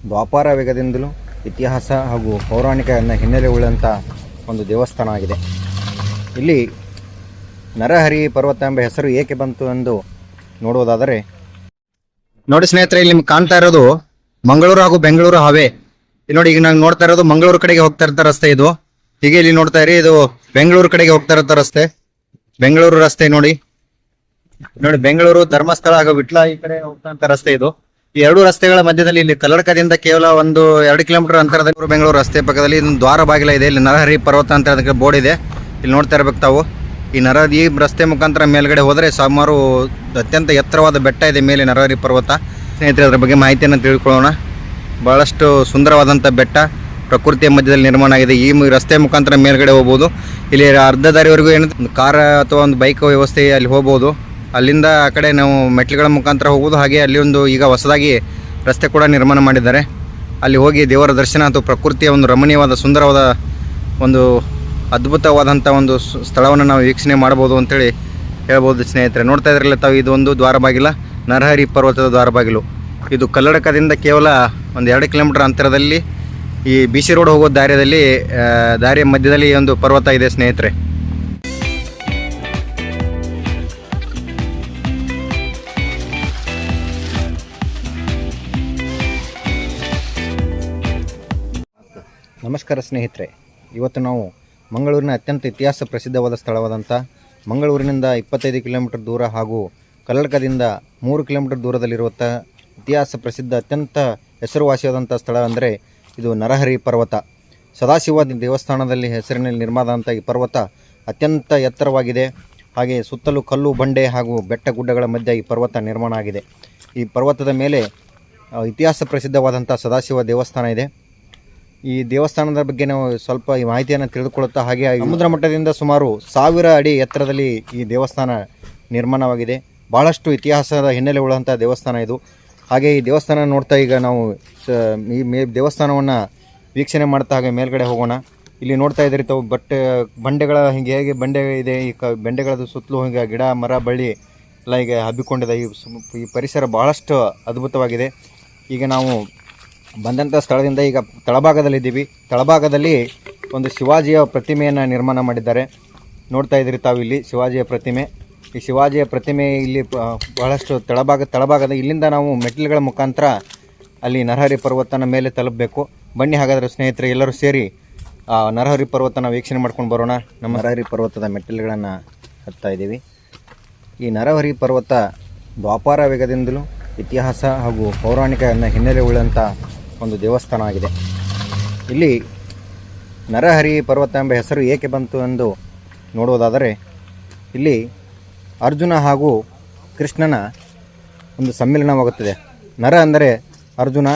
ದ್ವಾಪಾರ ವೇಗದಿಂದಲೂ ಇತಿಹಾಸ ಹಾಗೂ ಪೌರಾಣಿಕ ಹಿನ್ನೆಲೆ ಉಳ್ಳಂಥ ಒಂದು ದೇವಸ್ಥಾನ ಆಗಿದೆ. ಇಲ್ಲಿ ನರಹರಿ ಪರ್ವತ ಎಂಬ ಹೆಸರು ಏಕೆ ಬಂತು ಎಂದು ನೋಡುವುದಾದರೆ, ನೋಡಿ ಸ್ನೇಹಿತರೆ, ಇಲ್ಲಿ ನಿಮ್ಗೆ ಕಾಣ್ತಾ ಇರೋದು ಮಂಗಳೂರು ಹಾಗೂ ಬೆಂಗಳೂರು ಹಾವೇ. ನೋಡಿ, ಈಗ ನಾನು ನೋಡ್ತಾ ಇರೋದು ಮಂಗಳೂರು ಕಡೆಗೆ ಹೋಗ್ತಾ ಇರೋ ರಸ್ತೆ ಇದು. ಹೀಗೆ ಇಲ್ಲಿ ನೋಡ್ತಾ ಇರಿ, ಇದು ಬೆಂಗಳೂರು ಕಡೆಗೆ ಹೋಗ್ತಾ ಇರೋ ರಸ್ತೆ, ಬೆಂಗಳೂರು ರಸ್ತೆ. ನೋಡಿ ಬೆಂಗಳೂರು ಧರ್ಮಸ್ಥಳ ಹಾಗೂ ವಿಟ್ಲ ಈ ಕಡೆ ಹೋಗ್ತಾ ರಸ್ತೆ ಇದು. ಈ ಎರಡು ರಸ್ತೆಗಳ ಮಧ್ಯದಲ್ಲಿ ಇಲ್ಲಿ ಕಲ್ಲಡ್ಕದಿಂದ ಕೇವಲ 1-2 ಕಿಲೋಮೀಟರ್ ಅಂತರದಲ್ಲಿ ಬೆಂಗಳೂರು ರಸ್ತೆ ಪಕ್ಕದಲ್ಲಿ ಇದೊಂದು ದ್ವಾರ ಬಾಗಿಲ ಇದೆ. ಇಲ್ಲಿ ನರಹರಿ ಪರ್ವತ ಅಂತ ಅದಕ್ಕೆ ಬೋರ್ಡ್ ಇದೆ, ಇಲ್ಲಿ ನೋಡ್ತಾ ಇರ್ಬೇಕು ತಾವು. ಈ ರಸ್ತೆ ಮುಖಾಂತರ ಮೇಲ್ಗಡೆ ಹೋದರೆ ಸುಮಾರು ಅತ್ಯಂತ ಎತ್ತರವಾದ ಬೆಟ್ಟ ಇದೆ ಮೇಲೆ ನರಹರಿ ಪರ್ವತ. ಸ್ನೇಹಿತರೆ, ಅದರ ಬಗ್ಗೆ ಮಾಹಿತಿಯನ್ನು ತಿಳ್ಕೊಳ್ಳೋಣ. ಬಹಳಷ್ಟು ಸುಂದರವಾದಂಥ ಬೆಟ್ಟ ಪ್ರಕೃತಿಯ ಮಧ್ಯದಲ್ಲಿ ನಿರ್ಮಾಣ ಆಗಿದೆ. ಈ ರಸ್ತೆ ಮುಖಾಂತರ ಮೇಲ್ಗಡೆ ಹೋಗ್ಬೋದು. ಇಲ್ಲಿ ಅರ್ಧ ದಾರಿವರೆಗೂ ಏನು ಕಾರ್ ಅಥವಾ ಒಂದು ಬೈಕ್ ವ್ಯವಸ್ಥೆ ಅಲ್ಲಿ ಹೋಗ್ಬೋದು. ಅಲ್ಲಿಂದ ಆ ಕಡೆ ನಾವು ಮೆಟ್ಲುಗಳ ಮುಖಾಂತರ ಹೋಗ್ಬೋದು. ಹಾಗೆ ಅಲ್ಲಿ ಈಗ ಹೊಸದಾಗಿ ರಸ್ತೆ ಕೂಡ ನಿರ್ಮಾಣ ಮಾಡಿದ್ದಾರೆ. ಅಲ್ಲಿ ಹೋಗಿ ದೇವರ ದರ್ಶನ ಅಥವಾ ಪ್ರಕೃತಿಯ ಒಂದು ರಮಣೀಯವಾದ ಸುಂದರವಾದ ಒಂದು ಅದ್ಭುತವಾದಂಥ ಒಂದು ಸ್ಥಳವನ್ನು ನಾವು ವೀಕ್ಷಣೆ ಮಾಡ್ಬೋದು ಅಂತೇಳಿ ಹೇಳ್ಬೋದು. ಸ್ನೇಹಿತರೆ, ನೋಡ್ತಾ ಇದ್ರಲ್ಲ ತಾವು, ಇದು ಒಂದು ದ್ವಾರ ಬಾಗಿಲ, ನರಹರಿ ಪರ್ವತದ ದ್ವಾರ ಬಾಗಿಲು. ಇದು ಕಲ್ಲಡಕದಿಂದ ಕೇವಲ 1-2 ಕಿಲೋಮೀಟರ್ ಅಂತರದಲ್ಲಿ ಈ BC ರೋಡ್ ಹೋಗೋ ದಾರಿಯ ಮಧ್ಯದಲ್ಲಿ ಈ ಒಂದು ಪರ್ವತ ಇದೆ ಸ್ನೇಹಿತರೆ. ನಮಸ್ಕಾರ ಸ್ನೇಹಿತರೆ, ಇವತ್ತು ನಾವು ಮಂಗಳೂರಿನ ಅತ್ಯಂತ ಇತಿಹಾಸ ಪ್ರಸಿದ್ಧವಾದ ಸ್ಥಳವಾದಂಥ ಮಂಗಳೂರಿನಿಂದ 25 ಕಿಲೋಮೀಟರ್ ದೂರ ಹಾಗೂ ಕಲ್ಲಡ್ಕದಿಂದ 3 ಕಿಲೋಮೀಟರ್ ದೂರದಲ್ಲಿರುವಂಥ ಇತಿಹಾಸ ಪ್ರಸಿದ್ಧ ಅತ್ಯಂತ ಹೆಸರುವಾಸಿಯಾದಂಥ ಸ್ಥಳ ಅಂದರೆ ಇದು ನರಹರಿ ಪರ್ವತ. ಸದಾಶಿವ ದೇವಸ್ಥಾನದಲ್ಲಿ ಹೆಸರಿನಲ್ಲಿ ನಿರ್ಮಾಣ ಆದಂಥ ಈ ಪರ್ವತ ಅತ್ಯಂತ ಎತ್ತರವಾಗಿದೆ. ಹಾಗೆ ಸುತ್ತಲೂ ಕಲ್ಲು ಬಂಡೆ ಹಾಗೂ ಬೆಟ್ಟ ಗುಡ್ಡಗಳ ಮಧ್ಯೆ ಈ ಪರ್ವತ ನಿರ್ಮಾಣ ಆಗಿದೆ. ಈ ಪರ್ವತದ ಮೇಲೆ ಇತಿಹಾಸ ಪ್ರಸಿದ್ಧವಾದಂಥ ಸದಾಶಿವ ದೇವಸ್ಥಾನ ಇದೆ. ಈ ದೇವಸ್ಥಾನದ ಬಗ್ಗೆ ನಾವು ಸ್ವಲ್ಪ ಈ ಮಾಹಿತಿಯನ್ನು ತಿಳಿದುಕೊಳ್ಳುತ್ತಾ, ಹಾಗೆ ಸಮುದ್ರ ಮಟ್ಟದಿಂದ ಸುಮಾರು 1000 ಅಡಿ ಎತ್ತರದಲ್ಲಿ ಈ ದೇವಸ್ಥಾನ ನಿರ್ಮಾಣವಾಗಿದೆ. ಬಹಳಷ್ಟು ಇತಿಹಾಸದ ಹಿನ್ನೆಲೆ ಉಳ್ಳಂಥ ದೇವಸ್ಥಾನ ಇದು. ಹಾಗೆ ಈ ದೇವಸ್ಥಾನ ನೋಡ್ತಾ ಈಗ ನಾವು ಈ ದೇವಸ್ಥಾನವನ್ನು ವೀಕ್ಷಣೆ ಮಾಡ್ತಾ ಹಾಗೆ ಮೇಲ್ಗಡೆ ಹೋಗೋಣ. ಇಲ್ಲಿ ನೋಡ್ತಾ ಇದ್ದೀರಿ ತಾವು ಬಂಡೆಗಳ ಹೇಗೆ ಬಂಡೆ ಇದೆ. ಈ ಬಂಡೆಗಳ ಸುತ್ತಲೂ ಹೀಗೆ ಗಿಡ ಮರ ಬಳ್ಳಿ ಎಲ್ಲ ಈಗ ಹಬ್ಬಿಕೊಂಡಿದೆ. ಈ ಪರಿಸರ ಬಹಳಷ್ಟು ಅದ್ಭುತವಾಗಿದೆ. ಈಗ ನಾವು ಬಂದಂಥ ಸ್ಥಳದಿಂದ ಈಗ ತಳಭಾಗದಲ್ಲಿದ್ದೀವಿ. ತಳಭಾಗದಲ್ಲಿ ಒಂದು ಶಿವಾಜಿಯ ಪ್ರತಿಮೆಯನ್ನು ನಿರ್ಮಾಣ ಮಾಡಿದ್ದಾರೆ. ನೋಡ್ತಾ ಇದ್ದೀರಿ ತಾವು, ಇಲ್ಲಿ ಶಿವಾಜಿಯ ಪ್ರತಿಮೆ. ಈ ಶಿವಾಜಿಯ ಪ್ರತಿಮೆ ಇಲ್ಲಿ ಬಹಳಷ್ಟು ತಳಭಾಗದ ಇಲ್ಲಿಂದ ನಾವು ಮೆಟ್ಟಿಲುಗಳ ಮುಖಾಂತರ ಅಲ್ಲಿ ನರಹರಿ ಪರ್ವತನ ಮೇಲೆ ತಲುಪಬೇಕು. ಬನ್ನಿ ಹಾಗಾದರೆ ಸ್ನೇಹಿತರೆ, ಎಲ್ಲರೂ ಸೇರಿ ನರಹರಿ ಪರ್ವತನ ವೀಕ್ಷಣೆ ಮಾಡ್ಕೊಂಡು ಬರೋಣ. ನಮ್ಮ ನರಹರಿ ಪರ್ವತದ ಮೆಟ್ಟಿಲುಗಳನ್ನು ಹತ್ತಾ ಇದ್ದೀವಿ. ಈ ನರಹರಿ ಪರ್ವತ ದ್ವಾಪಾರ ವೇಗದಿಂದಲೂ ಇತಿಹಾಸ ಹಾಗೂ ಪೌರಾಣಿಕ ಹಿನ್ನೆಲೆ ಉಳ್ಳಂಥ ಒಂದು ದೇವಸ್ಥಾನ ಆಗಿದೆ. ಇಲ್ಲಿ ನರಹರಿ ಪರ್ವತ ಎಂಬ ಹೆಸರು ಏಕೆ ಬಂತು ಎಂದು ನೋಡುವುದಾದರೆ, ಇಲ್ಲಿ ಅರ್ಜುನ ಹಾಗೂ ಕೃಷ್ಣನ ಒಂದು ಸಮ್ಮಿಲನವಾಗುತ್ತದೆ. ನರ ಅಂದರೆ ಅರ್ಜುನ,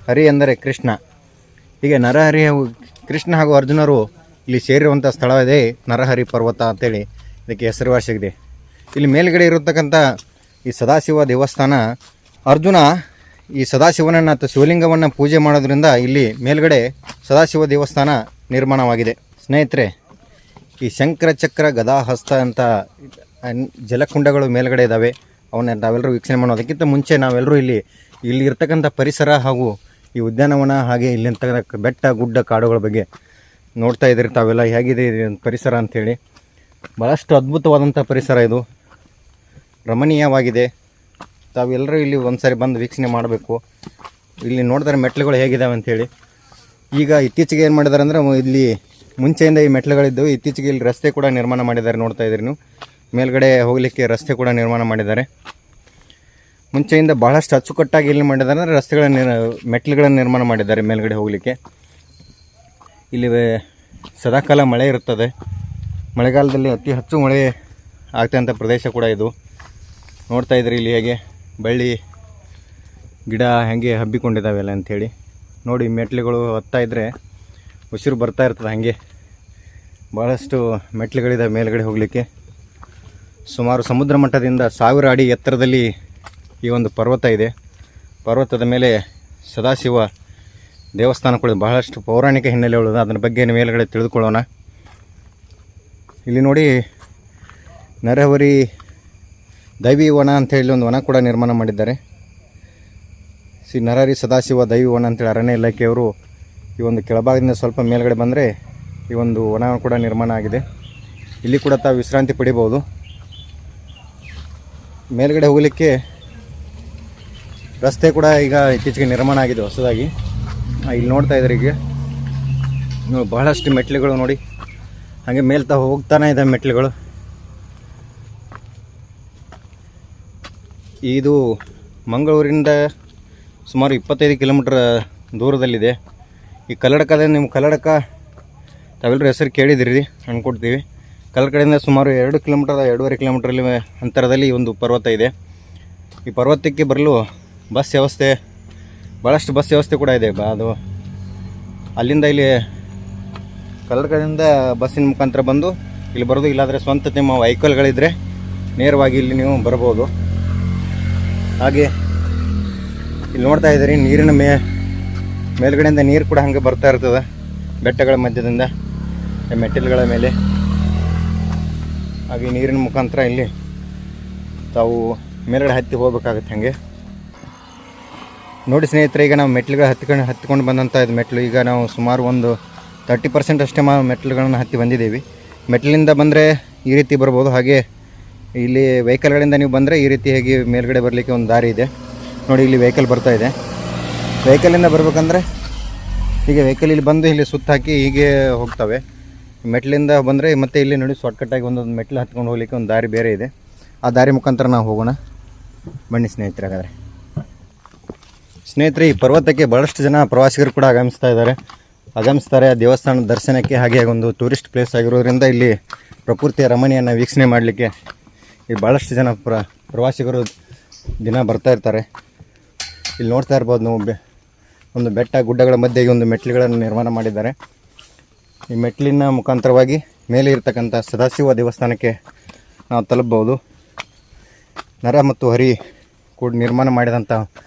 ಹರಿ ಅಂದರೆ ಕೃಷ್ಣ. ಹೀಗೆ ನರಹರಿ ಹಾಗೂ ಕೃಷ್ಣ ಹಾಗೂ ಅರ್ಜುನರು ಇಲ್ಲಿ ಸೇರಿರುವಂಥ ಸ್ಥಳ ಇದೆ ನರಹರಿ ಪರ್ವತ ಅಂತೇಳಿ ಇದಕ್ಕೆ ಹೆಸರುವಾಸಿಯಾಗಿದೆ. ಇಲ್ಲಿ ಮೇಲ್ಗಡೆ ಇರತಕ್ಕಂಥ ಈ ಸದಾಶಿವ ದೇವಸ್ಥಾನ, ಅರ್ಜುನ ಈ ಸದಾಶಿವನನ್ನು ಅಥವಾ ಶಿವಲಿಂಗವನ್ನು ಪೂಜೆ ಮಾಡೋದ್ರಿಂದ ಇಲ್ಲಿ ಮೇಲ್ಗಡೆ ಸದಾಶಿವ ದೇವಸ್ಥಾನ ನಿರ್ಮಾಣವಾಗಿದೆ. ಸ್ನೇಹಿತರೆ, ಈ ಶಂಕರ ಚಕ್ರ ಗದಾಹಸ್ತ ಅಂತ ಜಲಕುಂಡಗಳು ಮೇಲ್ಗಡೆ ಇದ್ದಾವೆ. ಅವನ್ನ ನಾವೆಲ್ಲರೂ ವೀಕ್ಷಣೆ ಮಾಡೋದಕ್ಕಿಂತ ಮುಂಚೆ ನಾವೆಲ್ಲರೂ ಇಲ್ಲಿ ಇರ್ತಕ್ಕಂಥ ಪರಿಸರ ಹಾಗೂ ಈ ಉದ್ಯಾನವನ ಹಾಗೆ ಇಲ್ಲಿರ್ತಕ್ಕಂಥ ಬೆಟ್ಟ ಗುಡ್ಡ ಕಾಡುಗಳ ಬಗ್ಗೆ ನೋಡ್ತಾ ಇದ್ದೀರಿ ತಾವೆಲ್ಲ, ಹೇಗಿದೆ ಪರಿಸರ ಅಂಥೇಳಿ. ಭಾಳಷ್ಟು ಅದ್ಭುತವಾದಂಥ ಪರಿಸರ ಇದು, ರಮಣೀಯವಾಗಿದೆ. ತಾವೆಲ್ಲರೂ ಇಲ್ಲಿ ಒಂದು ಸಾರಿ ಬಂದು ವೀಕ್ಷಣೆ ಮಾಡಬೇಕು. ಇಲ್ಲಿ ನೋಡಿದ್ರೆ ಮೆಟ್ಲುಗಳು ಹೇಗಿದ್ದಾವೆ ಅಂಥೇಳಿ. ಈಗ ಇತ್ತೀಚೆಗೆ ಏನು ಮಾಡಿದ್ದಾರೆ ಅಂದರೆ, ಇಲ್ಲಿ ಮುಂಚೆಯಿಂದ ಈ ಮೆಟ್ಲುಗಳಿದ್ದವು, ಇತ್ತೀಚೆಗೆ ಇಲ್ಲಿ ರಸ್ತೆ ಕೂಡ ನಿರ್ಮಾಣ ಮಾಡಿದ್ದಾರೆ. ನೋಡ್ತಾ ಇದ್ದೀರಿ ನೀವು, ಮೇಲ್ಗಡೆ ಹೋಗಲಿಕ್ಕೆ ರಸ್ತೆ ಕೂಡ ನಿರ್ಮಾಣ ಮಾಡಿದ್ದಾರೆ. ಮುಂಚೆಯಿಂದ ಭಾಳಷ್ಟು ಅಚ್ಚುಕಟ್ಟಾಗಿ ಇಲ್ಲಿ ಮಾಡಿದ್ದಾರೆ ಅಂದರೆ ಮೆಟ್ಲುಗಳನ್ನು ನಿರ್ಮಾಣ ಮಾಡಿದ್ದಾರೆ ಮೇಲ್ಗಡೆ ಹೋಗಲಿಕ್ಕೆ. ಇಲ್ಲಿ ಸದಾಕಾಲ ಮಳೆ ಇರುತ್ತದೆ. ಮಳೆಗಾಲದಲ್ಲಿ ಅತಿ ಹೆಚ್ಚು ಮಳೆ ಆಗ್ತಂಥ ಪ್ರದೇಶ ಕೂಡ ಇದು. ನೋಡ್ತಾ ಇದ್ರಿ ಇಲ್ಲಿ ಹೇಗೆ ಬಳ್ಳಿ ಗಿಡ ಹೇಗೆ ಹಬ್ಬಿಕೊಂಡಿದ್ದಾವೆಲ್ಲ ಅಂಥೇಳಿ. ನೋಡಿ, ಮೆಟ್ಲುಗಳು ಹತ್ತಾ ಇದ್ದರೆ ಉಸಿರು ಬರ್ತಾ ಇರ್ತದೆ. ಹಾಗೆ ಭಾಳಷ್ಟು ಮೆಟ್ಲುಗಳಿದ್ದಾವೆ ಮೇಲ್ಗಡೆ ಹೋಗಲಿಕ್ಕೆ. ಸುಮಾರು ಸಮುದ್ರ ಮಟ್ಟದಿಂದ 1000 ಅಡಿ ಎತ್ತರದಲ್ಲಿ ಈ ಒಂದು ಪರ್ವತ ಇದೆ. ಪರ್ವತದ ಮೇಲೆ ಸದಾಶಿವ ದೇವಸ್ಥಾನ ಕೂಡ ಬಹಳಷ್ಟು ಪೌರಾಣಿಕ ಹಿನ್ನೆಲೆ ಉಳ್ಳದು. ಅದರ ಬಗ್ಗೆ ಮೇಲ್ಗಡೆ ತಿಳಿದುಕೊಳ್ಳೋಣ. ಇಲ್ಲಿ ನೋಡಿ, ನರಹರಿ ದೈವಿ ವನ ಅಂತ ಹೇಳಿ ಒಂದು ವನ ಕೂಡ ನಿರ್ಮಾಣ ಮಾಡಿದ್ದಾರೆ. ಶ್ರೀ ನರಹರಿ ಸದಾಶಿವ ದೈವವನ ಅಂತೇಳಿ ಅರಣ್ಯ ಇಲಾಖೆಯವರು ಈ ಒಂದು ಕೆಳಭಾಗದಿಂದ ಸ್ವಲ್ಪ ಮೇಲ್ಗಡೆ ಬಂದರೆ ಈ ಒಂದು ವನ ಕೂಡ ನಿರ್ಮಾಣ ಆಗಿದೆ. ಇಲ್ಲಿ ಕೂಡ ತಾವು ವಿಶ್ರಾಂತಿ ಪಡಿಬೋದು. ಮೇಲ್ಗಡೆ ಹೋಗಲಿಕ್ಕೆ ರಸ್ತೆ ಕೂಡ ಈಗ ಇತ್ತೀಚೆಗೆ ನಿರ್ಮಾಣ ಆಗಿದೆ ಹೊಸದಾಗಿ. ಇಲ್ಲಿ ನೋಡ್ತಾ ಇದ್ದಾರೆ, ಈಗ ಬಹಳಷ್ಟು ಮೆಟ್ಲುಗಳು ನೋಡಿ, ಹಾಗೆ ಮೇಲ್ತಾ ಹೋಗ್ತಾನೆ ಇದೆ ಮೆಟ್ಲುಗಳು. ಇದು ಮಂಗಳೂರಿಂದ ಸುಮಾರು 25 ಕಿಲೋಮೀಟ್ರ್ ದೂರದಲ್ಲಿದೆ. ಈ ಕಲ್ಲಡಕದ ನಿಮ್ಮ ಕಲ್ಲಡಕ ತಾವೆಲ್ಲರೂ ಹೆಸರು ಕೇಳಿದಿರಿ ಅಂದ್ಕೊಡ್ತೀವಿ. ಕಲ್ಲಡಕದಿಂದ ಸುಮಾರು 2 ಕಿಲೋಮೀಟರ್ 2.5 ಕಿಲೋಮೀಟ್ರಲ್ಲಿ ಅಂತರದಲ್ಲಿ ಈ ಒಂದು ಪರ್ವತ ಇದೆ. ಈ ಪರ್ವತಕ್ಕೆ ಬರಲು ಬಸ್ ವ್ಯವಸ್ಥೆ, ಭಾಳಷ್ಟು ಬಸ್ ವ್ಯವಸ್ಥೆ ಕೂಡ ಇದೆ. ಅದು ಅಲ್ಲಿಂದ ಇಲ್ಲಿ ಕಲ್ಲಡಕದಿಂದ ಬಸ್ಸಿನ ಮುಖಾಂತರ ಬಂದು ಇಲ್ಲಿ ಬರೋದು, ಇಲ್ಲಾಂದರೆ ಸ್ವಂತ ನಿಮ್ಮ ವೆಹಿಕಲ್ಗಳಿದ್ದರೆ ನೇರವಾಗಿ ಇಲ್ಲಿ ನೀವು ಬರ್ಬೋದು. ಹಾಗೆ ಇಲ್ಲಿ ನೋಡ್ತಾ ಇದ್ದೀರಿ, ನೀರಿನ ಮೇಲ್ಗಡೆಯಿಂದ ನೀರು ಕೂಡ ಹಾಗೆ ಬರ್ತಾ ಇರ್ತದೆ ಬೆಟ್ಟಗಳ ಮಧ್ಯದಿಂದ ಮೆಟ್ಟಿಲುಗಳ ಮೇಲೆ. ಹಾಗೆ ನೀರಿನ ಮುಖಾಂತರ ಇಲ್ಲಿ ತಾವು ಮೇಲ್ಗಡೆ ಹತ್ತಿ ಹೋಗ್ಬೇಕಾಗುತ್ತೆ. ಹಾಗೆ ನೋಡಿ ಸ್ನೇಹಿತರೆ, ಈಗ ನಾವು ಮೆಟ್ಲುಗಳು ಹತ್ಕೊಂಡು ಬಂದಂಥ ಇದು ಮೆಟ್ಲು. ಈಗ ನಾವು ಸುಮಾರು ಒಂದು 30% ಅಷ್ಟೇ ಮೆಟ್ಲುಗಳನ್ನು ಹತ್ತಿ ಬಂದಿದ್ದೀವಿ. ಮೆಟ್ಲಿಂದ ಬಂದರೆ ಈ ರೀತಿ ಬರ್ಬೋದು. ಹಾಗೆ ಇಲ್ಲಿ ವೆಹಿಕಲ್ಗಳಿಂದ ನೀವು ಬಂದರೆ ಈ ರೀತಿ ಹೇಗೆ ಮೇಲ್ಗಡೆ ಬರಲಿಕ್ಕೆ ಒಂದು ದಾರಿ ಇದೆ ನೋಡಿ. ಇಲ್ಲಿ ವೆಹಿಕಲ್ ಬರ್ತಾ ಇದೆ. ವೆಹಿಕಲಿಂದ ಬರಬೇಕಂದ್ರೆ ಹೀಗೆ ವೆಹಿಕಲ್ ಇಲ್ಲಿ ಬಂದು ಇಲ್ಲಿ ಸುತ್ತ ಹಾಕಿ ಹೀಗೆ ಹೋಗ್ತವೆ. ಮೆಟ್ಲಿಂದ ಬಂದರೆ ಮತ್ತೆ ಇಲ್ಲಿ ನೋಡಿ ಶಾರ್ಟ್ಕಟ್ಟಾಗಿ ಒಂದೊಂದು ಮೆಟ್ಲು ಹತ್ಕೊಂಡು ಹೋಗಲಿಕ್ಕೆ ಒಂದು ದಾರಿ ಬೇರೆ ಇದೆ. ಆ ದಾರಿ ಮುಖಾಂತರ ನಾವು ಹೋಗೋಣ ಬನ್ನಿ ಸ್ನೇಹಿತರೆ. ಹಾಗಾದರೆ ಸ್ನೇಹಿತರೆ, ಈ ಪರ್ವತಕ್ಕೆ ಭಾಳಷ್ಟು ಜನ ಪ್ರವಾಸಿಗರು ಕೂಡ ಆಗಮಿಸ್ತಾರೆ ದೇವಸ್ಥಾನದ ದರ್ಶನಕ್ಕೆ. ಹಾಗೆ ಒಂದು ಟೂರಿಸ್ಟ್ ಪ್ಲೇಸ್ ಆಗಿರೋದ್ರಿಂದ ಇಲ್ಲಿ ಪ್ರಕೃತಿಯ ರಮಣೀಯನ್ನು ವೀಕ್ಷಣೆ ಮಾಡಲಿಕ್ಕೆ ಈ ಭಾಳಷ್ಟು ಜನ ಪ್ರವಾಸಿಗರು ದಿನ ಬರ್ತಾ ಇರ್ತಾರೆ. ಇಲ್ಲಿ ನೋಡ್ತಾ ಇರ್ಬೋದು ನೀವು, ಒಂದು ಬೆಟ್ಟ ಗುಡ್ಡಗಳ ಮಧ್ಯೆ ಒಂದು ಮೆಟ್ಲುಗಳನ್ನು ನಿರ್ಮಾಣ ಮಾಡಿದ್ದಾರೆ. ಈ ಮೆಟ್ಲಿನ ಮುಖಾಂತರವಾಗಿ ಮೇಲೆ ಇರತಕ್ಕಂಥ ಸದಾಶಿವ ದೇವಸ್ಥಾನಕ್ಕೆ ನಾವು ತಲುಪಬಹುದು. ನರ ಮತ್ತು ಹರಿ ಕೂಡ ನಿರ್ಮಾಣ ಮಾಡಿದಂಥ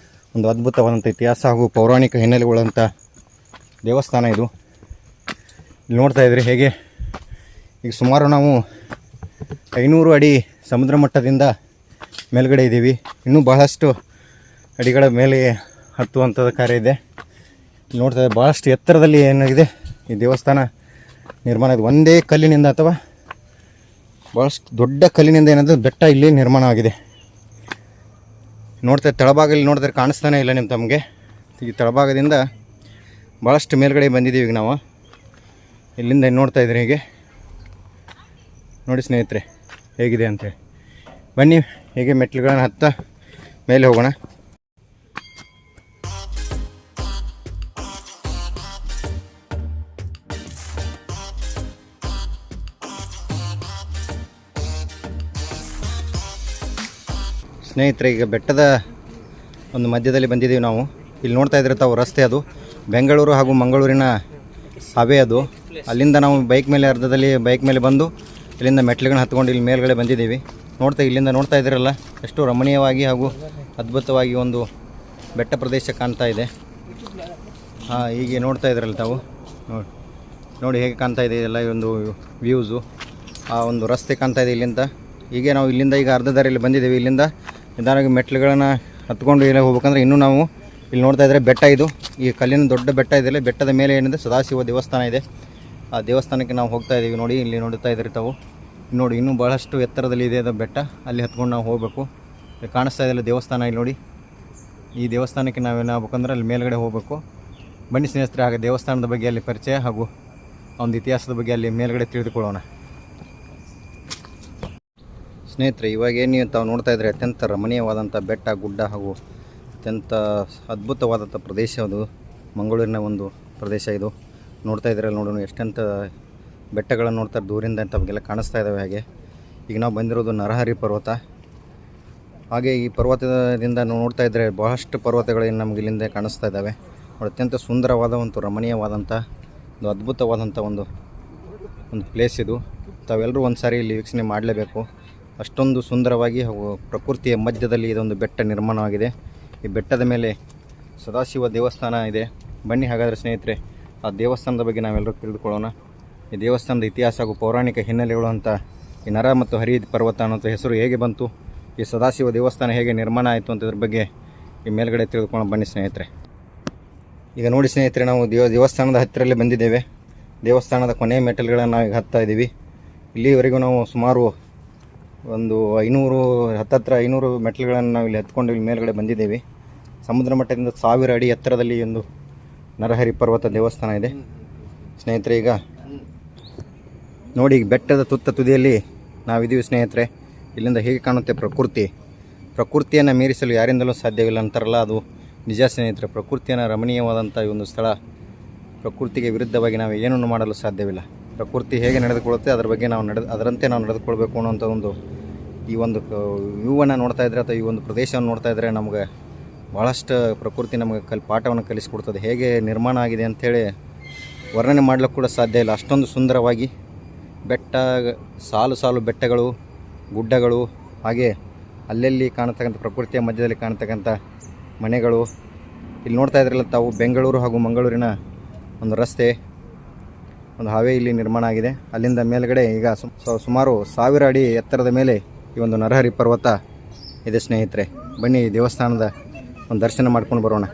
ಒಂದು ಅದ್ಭುತವಾದಂಥ ಇತಿಹಾಸ ಹಾಗೂ ಪೌರಾಣಿಕ ಹಿನ್ನೆಲೆಗಳಂಥ ದೇವಸ್ಥಾನ ಇದು. ಇಲ್ಲಿ ನೋಡ್ತಾ ಇದ್ರಿ ಹೇಗೆ ಈಗ ಸುಮಾರು ನಾವು 500 ಅಡಿ ಸಮುದ್ರ ಮಟ್ಟದಿಂದ ಮೇಲ್ಗಡೆ ಇದ್ದೀವಿ. ಇನ್ನೂ ಬಹಳಷ್ಟು ಅಡಿಗಳ ಮೇಲೆ ಹತ್ತುವಂಥದ್ದು ಕಾರ್ಯ ಇದೆ. ಇಲ್ಲಿ ನೋಡ್ತಾ ಇದ್ದರೆ ಭಾಳಷ್ಟು ಎತ್ತರದಲ್ಲಿ ಏನಾಗಿದೆ ಈ ದೇವಸ್ಥಾನ ನಿರ್ಮಾಣ ಇದೆ. ಒಂದೇ ಕಲ್ಲಿನಿಂದ ಅಥವಾ ಭಾಳಷ್ಟು ದೊಡ್ಡ ಕಲ್ಲಿನಿಂದ ಏನಾದರೂ ಬೆಟ್ಟ ಇಲ್ಲಿ ನಿರ್ಮಾಣ ಆಗಿದೆ. ನೋಡ್ತಾ ತಳಭಾಗದಲ್ಲಿ ನೋಡಿದ್ರೆ ಕಾಣಿಸ್ತಾನೆ ಇಲ್ಲ ತಮಗೆ. ಈ ತಳಭಾಗದಿಂದ ಭಾಳಷ್ಟು ಮೇಲ್ಗಡೆ ಬಂದಿದ್ದೀವಿ ಈಗ ನಾವು. ಇಲ್ಲಿಂದ ನೋಡ್ತಾ ಇದ್ರಿ ಹೀಗೆ ನೋಡಿ ಸ್ನೇಹಿತರೆ ಹೇಗಿದೆ ಅಂತೇಳಿ. ಬನ್ನಿ ಹೇಗೆ ಮೆಟ್ಲುಗಳನ್ನು ಹತ್ತ ಮೇಲೆ ಹೋಗೋಣ. ಸ್ನೇಹಿತರೆ, ಈಗ ಬೆಟ್ಟದ ಒಂದು ಮಧ್ಯದಲ್ಲಿ ಬಂದಿದ್ದೀವಿ ನಾವು. ಇಲ್ಲಿ ನೋಡ್ತಾ ಇದ್ರೆ ತಾವು ರಸ್ತೆ, ಅದು ಬೆಂಗಳೂರು ಹಾಗೂ ಮಂಗಳೂರಿನ ಹವೆ ಅದು. ಅಲ್ಲಿಂದ ನಾವು ಬೈಕ್ ಮೇಲೆ ಬಂದು ಇಲ್ಲಿಂದ ಮೆಟ್ಲುಗಳನ್ನ ಹತ್ಕೊಂಡು ಇಲ್ಲಿ ಮೇಲ್ಗಡೆ ಬಂದಿದ್ದೀವಿ. ಇಲ್ಲಿಂದ ನೋಡ್ತಾ ಇದ್ದೀರಲ್ಲ ಎಷ್ಟು ರಮಣೀಯವಾಗಿ ಹಾಗೂ ಅದ್ಭುತವಾಗಿ ಒಂದು ಬೆಟ್ಟ ಪ್ರದೇಶ ಕಾಣ್ತಾ ಇದೆ. ಹೀಗೆ ನೋಡ್ತಾ ಇದ್ದೀರಲ್ಲ ತಾವು, ನೋಡಿ ಹೇಗೆ ಕಾಣ್ತಾ ಇದೆ ಎಲ್ಲ ಈ ಒಂದು ವ್ಯೂಸು. ಆ ಒಂದು ರಸ್ತೆ ಕಾಣ್ತಾ ಇದೆ ಇಲ್ಲಿಂದ. ಹೀಗೆ ನಾವು ಇಲ್ಲಿಂದ ಈಗ ಅರ್ಧ ದಾರಿಯಲ್ಲಿ ಬಂದಿದ್ದೀವಿ. ಇಲ್ಲಿಂದ ನಿಧಾನವಾಗಿ ಮೆಟ್ಲುಗಳನ್ನು ಹತ್ಕೊಂಡು ಇಲ್ಲ ಹೋಗ್ಬೇಕಂದ್ರೆ ಇನ್ನೂ ನಾವು ಇಲ್ಲಿ ನೋಡ್ತಾ ಇದ್ದರೆ ಬೆಟ್ಟ, ಇದು ಈ ಕಲ್ಲಿನ ದೊಡ್ಡ ಬೆಟ್ಟ ಇದೆಯಲ್ಲ, ಬೆಟ್ಟದ ಮೇಲೆ ಏನಿದೆ ಸದಾಶಿವ ದೇವಸ್ಥಾನ ಇದೆ. ಆ ದೇವಸ್ಥಾನಕ್ಕೆ ನಾವು ಹೋಗ್ತಾ ಇದ್ದೀವಿ. ನೋಡಿ ಇಲ್ಲಿ ನೋಡ್ತಾ ಇದ್ದೀರಿ ತಾವು, ನೋಡಿ ಇನ್ನೂ ಭಾಳಷ್ಟು ಎತ್ತರದಲ್ಲಿ ಇದೆ ಅದು ಬೆಟ್ಟ. ಅಲ್ಲಿ ಹತ್ಕೊಂಡು ನಾವು ಹೋಗಬೇಕು. ಇಲ್ಲಿ ಕಾಣಿಸ್ತಾ ಇದೆಯಲ್ಲ ದೇವಸ್ಥಾನ, ಇಲ್ಲಿ ನೋಡಿ. ಈ ದೇವಸ್ಥಾನಕ್ಕೆ ನಾವೇನಾಗಬೇಕಂದ್ರೆ ಅಲ್ಲಿ ಮೇಲ್ಗಡೆ ಹೋಗಬೇಕು. ಬನ್ನಿ ಸ್ನೇಹಿತರೆ, ಹಾಗೆ ದೇವಸ್ಥಾನದ ಬಗ್ಗೆ ಅಲ್ಲಿ ಪರಿಚಯ ಹಾಗೂ ಒಂದು ಇತಿಹಾಸದ ಬಗ್ಗೆ ಅಲ್ಲಿ ಮೇಲ್ಗಡೆ ತಿಳಿದುಕೊಳ್ಳೋಣ. ಸ್ನೇಹಿತರೆ, ಇವಾಗೇನು ನೀವು ತಾವು ನೋಡ್ತಾ ಇದ್ದರೆ ಅತ್ಯಂತ ರಮಣೀಯವಾದಂಥ ಬೆಟ್ಟ ಗುಡ್ಡ ಹಾಗೂ ಅತ್ಯಂತ ಅದ್ಭುತವಾದಂಥ ಪ್ರದೇಶ ಅದು. ಮಂಗಳೂರಿನ ಒಂದು ಪ್ರದೇಶ ಇದು. ನೋಡ್ತಾ ಇದ್ದೀರಲ್ಲ, ನೋಡೋಣ ಎಷ್ಟಂತ ಬೆಟ್ಟಗಳನ್ನು ನೋಡ್ತಾರೆ ದೂರಿಂದ ತಮಗೆಲ್ಲ ಕಾಣಿಸ್ತಾ ಇದ್ದಾವೆ. ಹಾಗೆ ಈಗ ನಾವು ಬಂದಿರೋದು ನರಹರಿ ಪರ್ವತ. ಹಾಗೆ ಈ ಪರ್ವತದಿಂದ ನೋಡ್ತಾ ಇದ್ದರೆ ಬಹಳಷ್ಟು ಪರ್ವತಗಳು ನಮಗೆ ಇಲ್ಲಿಂದ ಕಾಣಿಸ್ತಾ ಇದ್ದಾವೆ. ಅತ್ಯಂತ ಸುಂದರವಾದ ಒಂದು ರಮಣೀಯವಾದಂಥ ಒಂದು ಅದ್ಭುತವಾದಂಥ ಒಂದು ಪ್ಲೇಸ್ ಇದು. ತಾವೆಲ್ಲರೂ ಒಂದು ಸಾರಿ ಇಲ್ಲಿ ವೀಕ್ಷಣೆ ಮಾಡಲೇಬೇಕು. ಅಷ್ಟೊಂದು ಸುಂದರವಾಗಿ ಹಾಗೂ ಪ್ರಕೃತಿಯ ಮಧ್ಯದಲ್ಲಿ ಇದೊಂದು ಬೆಟ್ಟ ನಿರ್ಮಾಣವಾಗಿದೆ. ಈ ಬೆಟ್ಟದ ಮೇಲೆ ಸದಾಶಿವ ದೇವಸ್ಥಾನ ಇದೆ. ಬನ್ನಿ ಹಾಗಾದರೆ ಸ್ನೇಹಿತರೆ, ಆ ದೇವಸ್ಥಾನದ ಬಗ್ಗೆ ನಾವೆಲ್ಲರೂ ತಿಳಿದುಕೊಳ್ಳೋಣ. ಈ ದೇವಸ್ಥಾನದ ಇತಿಹಾಸ ಹಾಗೂ ಪೌರಾಣಿಕ ಹಿನ್ನೆಲೆಗಳು ಅಂತ, ಈ ನರ ಮತ್ತು ಹರಿ ಪರ್ವತ ಅನ್ನೋಂಥ ಹೆಸರು ಹೇಗೆ ಬಂತು, ಈ ಸದಾಶಿವ ದೇವಸ್ಥಾನ ಹೇಗೆ ನಿರ್ಮಾಣ ಆಯಿತು ಅಂತ ಇದ್ರ ಬಗ್ಗೆ ಈ ಮೇಲ್ಗಡೆ ತಿಳಿದುಕೊಂಡು ಬನ್ನಿ ಸ್ನೇಹಿತರೆ. ಈಗ ನೋಡಿ ಸ್ನೇಹಿತರೆ, ನಾವು ದೇವಸ್ಥಾನದ ಹತ್ತಿರಲ್ಲೇ ಬಂದಿದ್ದೇವೆ. ದೇವಸ್ಥಾನದ ಕೊನೆಯ ಮೆಟ್ಟಲುಗಳನ್ನು ನಾವು ಈಗ ಹತ್ತಾ ಇದ್ದೀವಿ. ಇಲ್ಲಿವರೆಗೂ ನಾವು ಸುಮಾರು ಒಂದು 500 ಮೆಟ್ಟಲುಗಳನ್ನು ನಾವು ಇಲ್ಲಿ ಹತ್ಕೊಂಡು ಇಲ್ಲಿ ಮೇಲ್ಗಡೆ ಬಂದಿದ್ದೇವೆ. ಸಮುದ್ರ ಮಟ್ಟದಿಂದ 1000 ಅಡಿ ಎತ್ತರದಲ್ಲಿ ಒಂದು ನರಹರಿ ಪರ್ವತ ದೇವಸ್ಥಾನ ಇದೆ ಸ್ನೇಹಿತರೆ. ಈಗ ನೋಡಿ, ಈಗ ಬೆಟ್ಟದ ತುದಿಯಲ್ಲಿ ನಾವಿದ್ದೀವಿ ಸ್ನೇಹಿತರೆ. ಇಲ್ಲಿಂದ ಹೇಗೆ ಕಾಣುತ್ತೆ ಪ್ರಕೃತಿಯನ್ನು ಮೀರಿಸಲು ಯಾರಿಂದಲೂ ಸಾಧ್ಯವಿಲ್ಲ ಅಂತಾರಲ್ಲ, ಅದು ನಿಜ ಸ್ನೇಹಿತರೆ. ಪ್ರಕೃತಿಯನ್ನು ರಮಣೀಯವಾದಂಥ ಈ ಒಂದು ಸ್ಥಳ. ಪ್ರಕೃತಿಗೆ ವಿರುದ್ಧವಾಗಿ ನಾವು ಏನನ್ನು ಮಾಡಲು ಸಾಧ್ಯವಿಲ್ಲ. ಪ್ರಕೃತಿ ಹೇಗೆ ನಡೆದುಕೊಳ್ಳುತ್ತೆ ಅದರಂತೆ ನಾವು ನಡೆದುಕೊಳ್ಬೇಕು ಅನ್ನೋಂಥ ಈ ಒಂದು ವ್ಯೂವನ್ನು ನೋಡ್ತಾ ಇದ್ದರೆ ಅಥವಾ ಈ ಒಂದು ಪ್ರದೇಶವನ್ನು ನೋಡ್ತಾ ಇದ್ದರೆ ನಮಗೆ ಭಾಳಷ್ಟು ಪ್ರಕೃತಿ ನಮಗೆ ಪಾಠವನ್ನು ಕಲಿಸಿಕೊಡ್ತದೆ. ಹೇಗೆ ನಿರ್ಮಾಣ ಆಗಿದೆ ಅಂಥೇಳಿ ವರ್ಣನೆ ಮಾಡಲಿಕ್ಕೆ ಕೂಡ ಸಾಧ್ಯ ಇಲ್ಲ. ಅಷ್ಟೊಂದು ಸುಂದರವಾಗಿ ಬೆಟ್ಟ, ಸಾಲು ಬೆಟ್ಟಗಳು, ಗುಡ್ಡಗಳು, ಹಾಗೆ ಅಲ್ಲಲ್ಲಿ ಕಾಣತಕ್ಕಂಥ ಪ್ರಕೃತಿಯ ಮಧ್ಯದಲ್ಲಿ ಕಾಣತಕ್ಕಂಥ ಮನೆಗಳು. ಇಲ್ಲಿ ನೋಡ್ತಾ ಇದ್ರಲ್ಲ ತಾವು, ಬೆಂಗಳೂರು ಹಾಗೂ ಮಂಗಳೂರಿನ ಒಂದು ರಸ್ತೆ, ಒಂದು ಹಾವೇ ಇಲ್ಲಿ ನಿರ್ಮಾಣ ಆಗಿದೆ. ಅಲ್ಲಿಂದ ಮೇಲ್ಗಡೆ ಈಗ ಸುಮಾರು 1000 ಅಡಿ ಎತ್ತರದ ಮೇಲೆ ಈ ಒಂದು ನರಹರಿ ಪರ್ವತ ಇದೆ ಸ್ನೇಹಿತರೆ. ಬನ್ನಿ ದೇವಸ್ಥಾನದ ಒಂದು ದರ್ಶನ ಮಾಡ್ಕೊಂಡು ಬರೋಣ.